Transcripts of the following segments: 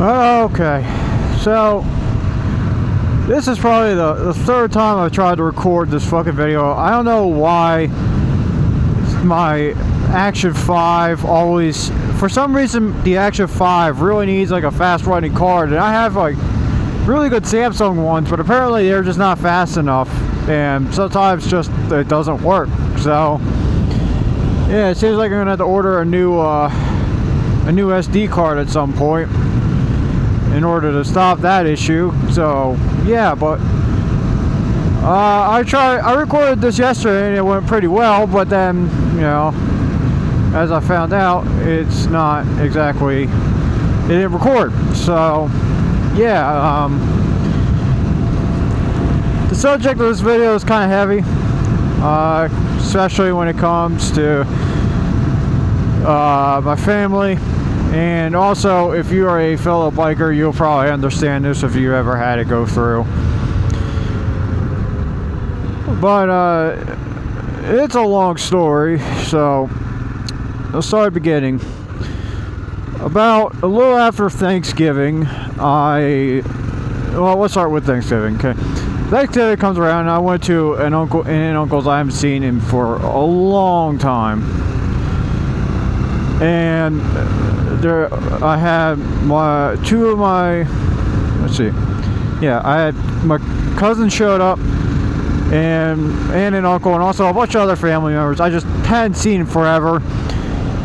Okay, so this is probably the third time I've tried to record this fucking video. I don't know why my Action 5 always, for some reason, the Action 5 really needs like a fast running card, and I have like really good Samsung ones, but apparently they're just not fast enough, and sometimes just it doesn't work. So yeah, it seems like I'm gonna have to order a new SD card at some point in order to stop that issue. So yeah, but I recorded this yesterday and it went pretty well, but then, you know, as I found out, it's not exactly, it didn't record. So yeah, the subject of this video is kind of heavy, especially when it comes to my family. And also, if you are a fellow biker, you'll probably understand this if you ever had it go through. But it's a long story, so let's start at the beginning. About a little after Thanksgiving, well, let's start with Thanksgiving. Okay, Thanksgiving comes around, and I went to an uncle and an uncle's. I haven't seen him for a long time, and there I had let's see, yeah, I had my cousin showed up, and an uncle, and also a bunch of other family members. I just hadn't seen him forever,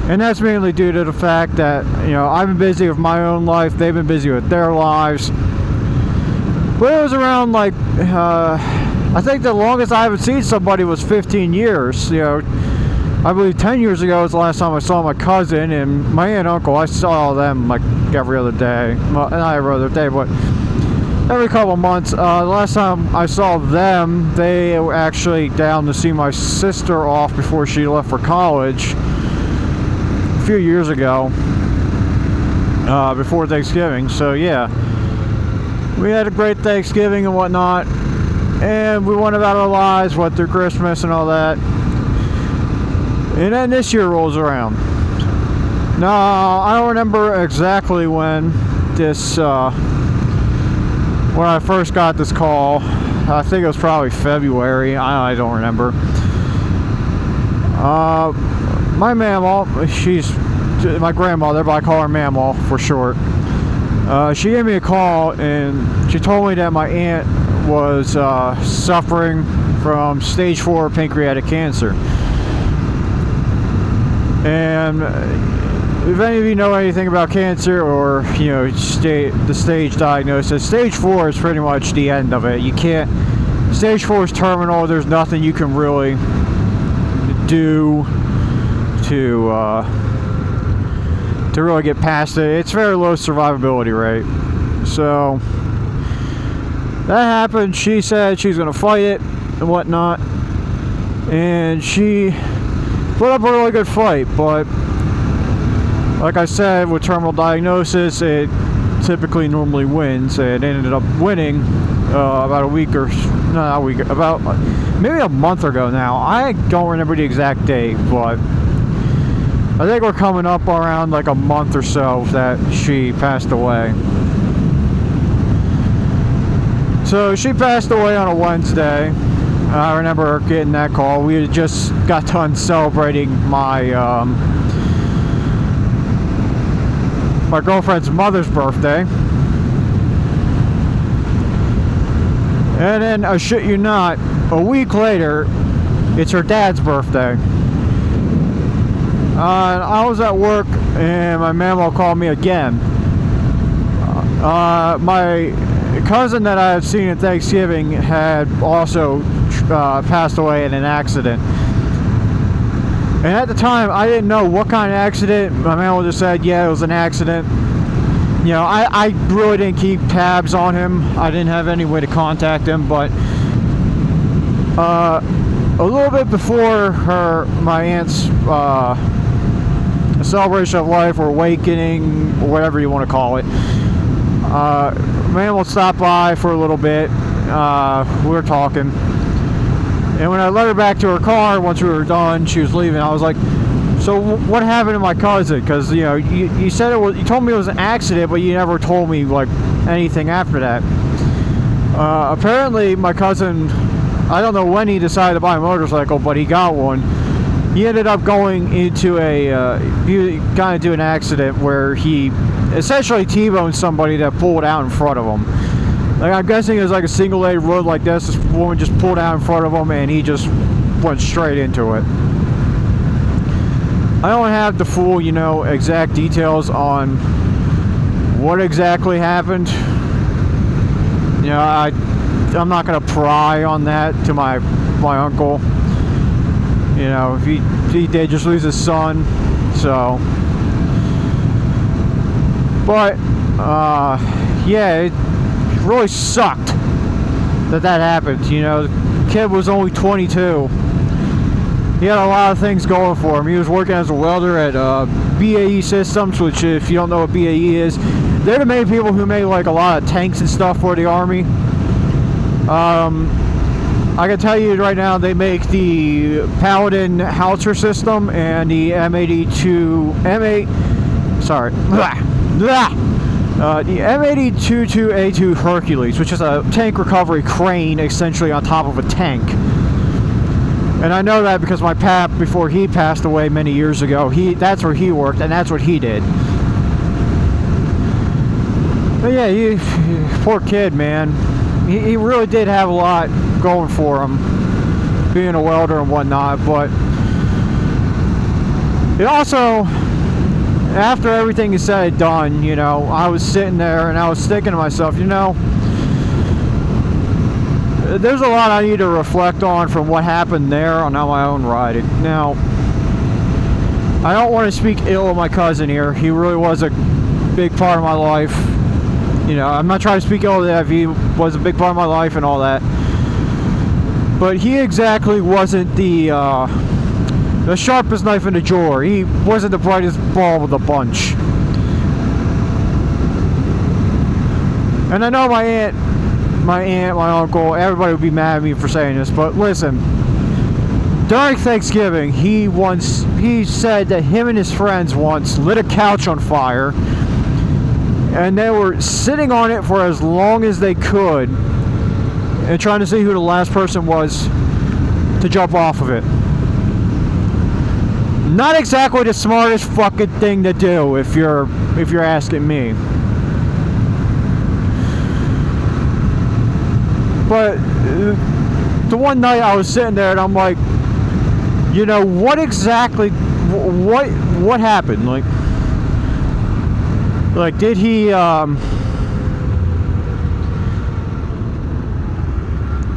and that's mainly due to the fact that, you know, I've been busy with my own life, they've been busy with their lives. But it was around like I think the longest I haven't seen somebody was 15 years. You know, I believe 10 years ago was the last time I saw my cousin, and my aunt and uncle, I saw them like every other day. Well, not every other day, but every couple months. The last time I saw them, they were actually down to see my sister off before she left for college a few years ago, before Thanksgiving. So yeah, we had a great Thanksgiving and whatnot, and we went about our lives, went through Christmas and all that. And then this year rolls around. Now, I don't remember exactly when this, when I first got this call. I think it was probably February. I don't remember. My mamaw, she's my grandmother, but I call her Mamaw for short. She gave me a call, and she told me that my aunt was suffering from stage 4 pancreatic cancer. And if any of you know anything about cancer, or, you know, the stage diagnosis, stage 4 is pretty much the end of it. You can't, stage 4 is terminal. There's nothing you can really do to really get past it. It's very low survivability rate. So that happened. She said she's gonna fight it and whatnot, and she put up a really good fight. But like I said, with terminal diagnosis, it typically normally wins. It ended up winning about a week, or not a week, about maybe a month ago now. I don't remember the exact date, but I think we're coming up around like a month or so that she passed away. So she passed away on a Wednesday. I remember getting that call. We had just got done celebrating my my girlfriend's mother's birthday. And then, I shit you not, a week later, it's her dad's birthday. I was at work, and my mamaw called me again. My cousin that I had seen at Thanksgiving had also passed away in an accident. And at the time, I didn't know what kind of accident. My mamaw just said, yeah, it was an accident. You know, I really didn't keep tabs on him. I didn't have any way to contact him, but a little bit before my aunt's celebration of life, or awakening, or whatever you want to call it, man will stop by for a little bit. We were talking, and when I led her back to her car, once we were done, she was leaving, I was like, So what happened to my cousin? Because you know, you said it was, you told me it was an accident, but you never told me like anything after that. Apparently my cousin, I don't know when he decided to buy a motorcycle, but he got one. He ended up going into he got into an accident where he essentially T-boned somebody that pulled out in front of him. Like, I'm guessing it was like a single-lane road like this. This woman just pulled out in front of him, and he just went straight into it. I don't have the full, you know, exact details on what exactly happened. You know, I'm not gonna pry on that to my uncle. You know, if he did just lose his son, so. But yeah, it really sucked that happened. You know, the kid was only 22. He had a lot of things going for him. He was working as a welder at BAE Systems, which, if you don't know what BAE is, they're the main people who make like a lot of tanks and stuff for the Army. I can tell you right now, they make the Paladin howitzer system and the the M82-A2 Hercules, which is a tank recovery crane essentially on top of a tank. And I know that because my pap, before he passed away many years ago, that's where he worked and that's what he did. But yeah, poor kid, man. He really did have a lot going for him, being a welder and whatnot. But it also, after everything is said and done, you know, I was sitting there and I was thinking to myself, you know, there's a lot I need to reflect on from what happened there on my own riding. Now, I don't want to speak ill of my cousin here. He really was a big part of my life. You know, I'm not trying to speak ill of that. He was a big part of my life and all that. But he exactly wasn't the sharpest knife in the drawer. He wasn't the brightest bulb of the bunch. And I know my uncle, everybody would be mad at me for saying this, but listen, during Thanksgiving, he said that him and his friends once lit a couch on fire, and they were sitting on it for as long as they could, and trying to see who the last person was to jump off of it. Not exactly the smartest fucking thing to do, if you're asking me. But the one night I was sitting there and I'm like, you know, what exactly, what happened? Like did he,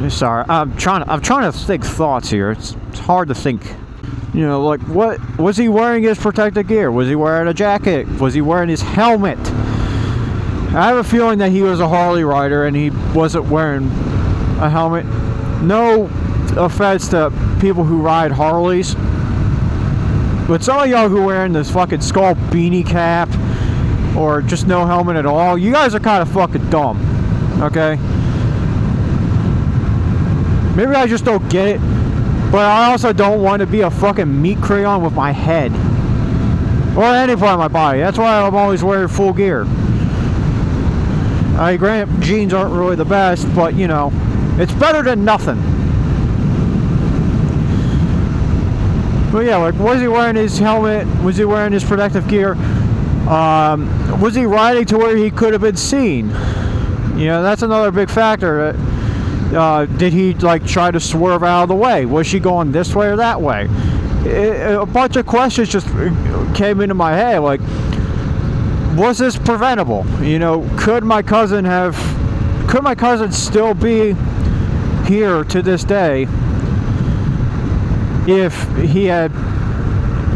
sorry, I'm trying to think thoughts here. It's hard to think. You know, like, what was he wearing? His protective gear? Was he wearing a jacket? Was he wearing his helmet? I have a feeling that he was a Harley rider and he wasn't wearing a helmet. No offense to people who ride Harleys, but some of y'all who are wearing this fucking skull beanie cap or just no helmet at all, you guys are kind of fucking dumb, okay? Maybe I just don't get it, but I also don't want to be a fucking meat crayon with my head or any part of my body. That's why I'm always wearing full gear. I grant jeans aren't really the best, but you know, it's better than nothing. But yeah, like, was he wearing his helmet? Was he wearing his protective gear? Was he riding to where he could have been seen? You know, that's another big factor. Did he like try to swerve out of the way? Was she going this way or that way? A bunch of questions just came into my head. Like, was this preventable? You know, could my cousin still be here to this day if he had,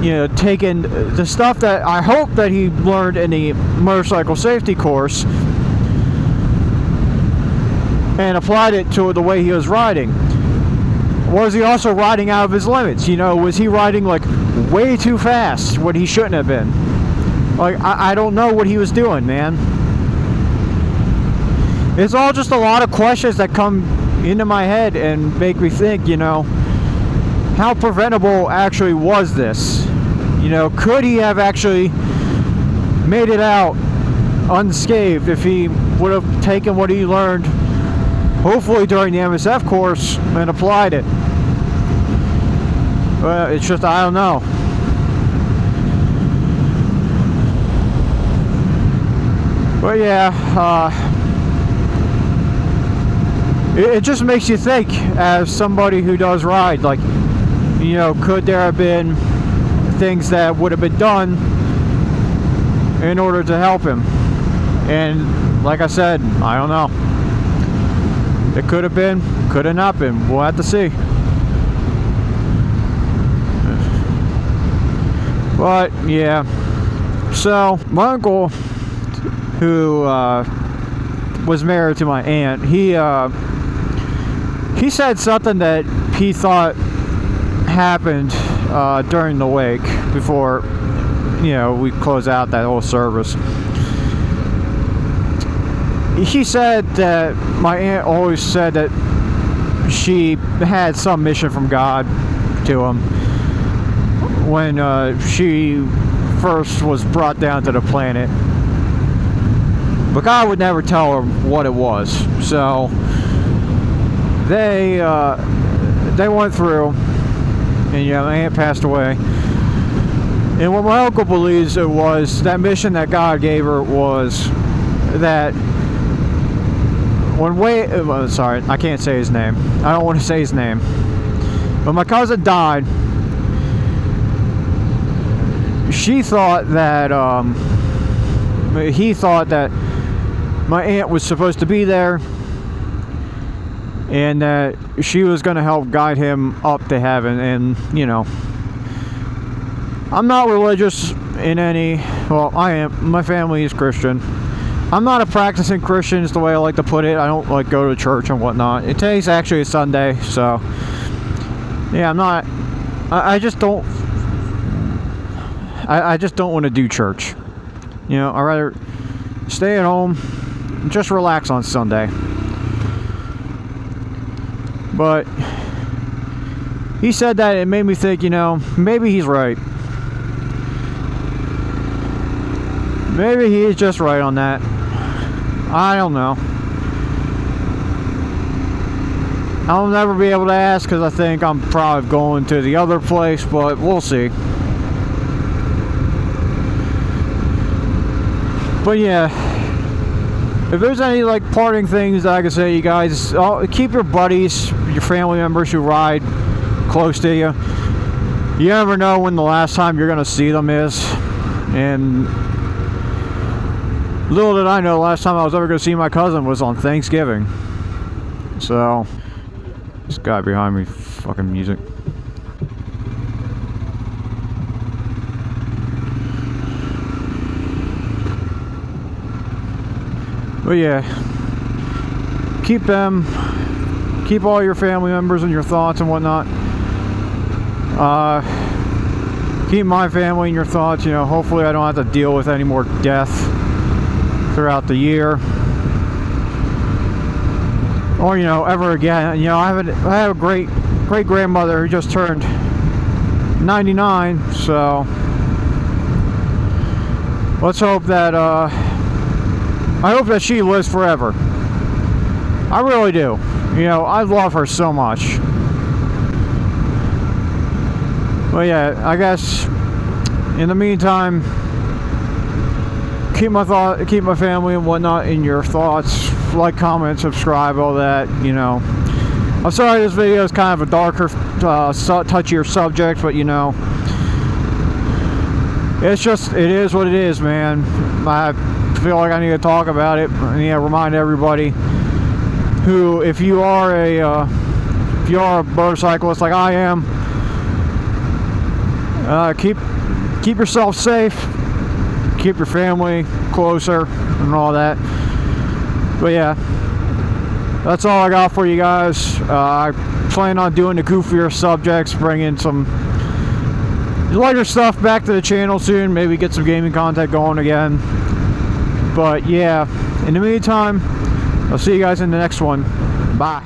you know, taken the stuff that I hope that he learned in the motorcycle safety course and applied it to the way he was riding? Was he also riding out of his limits? You know, was he riding like way too fast when he shouldn't have been? Like, I don't know what he was doing, man. It's all just a lot of questions that come into my head and make me think, you know, how preventable actually was this? You know, could he have actually made it out unscathed if he would have taken what he learned, hopefully during the MSF course, and applied it? Well, it's just, I don't know. But yeah, it just makes you think, as somebody who does ride, like, you know, could there have been things that would have been done in order to help him? And like I said, I don't know. It could have been, could have not been. We'll have to see. But yeah, so my uncle, who was married to my aunt, he said something that he thought happened during the wake, before, you know, we close out that whole service. He said that my aunt always said that she had some mission from God to him when she first was brought down to the planet. But God would never tell her what it was. So they went through, and yeah, my aunt passed away. And what my uncle believes it was, that mission that God gave her was that sorry, I can't say his name. I don't want to say his name. When my cousin died, she thought that he thought that my aunt was supposed to be there, and that she was going to help guide him up to heaven. And, you know, I'm not religious in any, well, I am. My family is Christian. I'm not a practicing Christian, is the way I like to put it. I don't like go to church and whatnot. Today's actually a Sunday, so yeah, I'm not. I just don't. I just don't want to do church. You know, I'd rather stay at home, just relax on Sunday. But he said that, it made me think, you know, maybe he's right. Maybe he is just right on that. I don't know. I'll never be able to ask, because I think I'm probably going to the other place, but we'll see. But yeah, if there's any like parting things that I can say to you guys, keep your buddies, your family members who ride close to you. You never know when the last time you're going to see them is. And little did I know, the last time I was ever going to see my cousin was on Thanksgiving. So, this guy behind me, fucking music. But yeah, keep all your family members in your thoughts and whatnot. Keep my family in your thoughts. You know, hopefully I don't have to deal with any more death throughout the year, or, you know, ever again. You know, I have a great grandmother who just turned 99, so let's hope that I hope that she lives forever. I really do. You know, I love her so much. But yeah, I guess in the meantime, keep my family and whatnot in your thoughts. Like, comment, subscribe, all that. You know, I'm sorry this video is kind of a darker, touchier subject, but you know, it is what it is, man. I feel like I need to talk about it. I need to remind everybody who, if you are a motorcyclist like I am, keep yourself safe, keep your family closer, and all that. But yeah, that's all I got for you guys. I plan on doing the goofier subjects, bringing some lighter stuff back to the channel soon. Maybe get some gaming content going again. But yeah, in the meantime, I'll see you guys in the next one. Bye.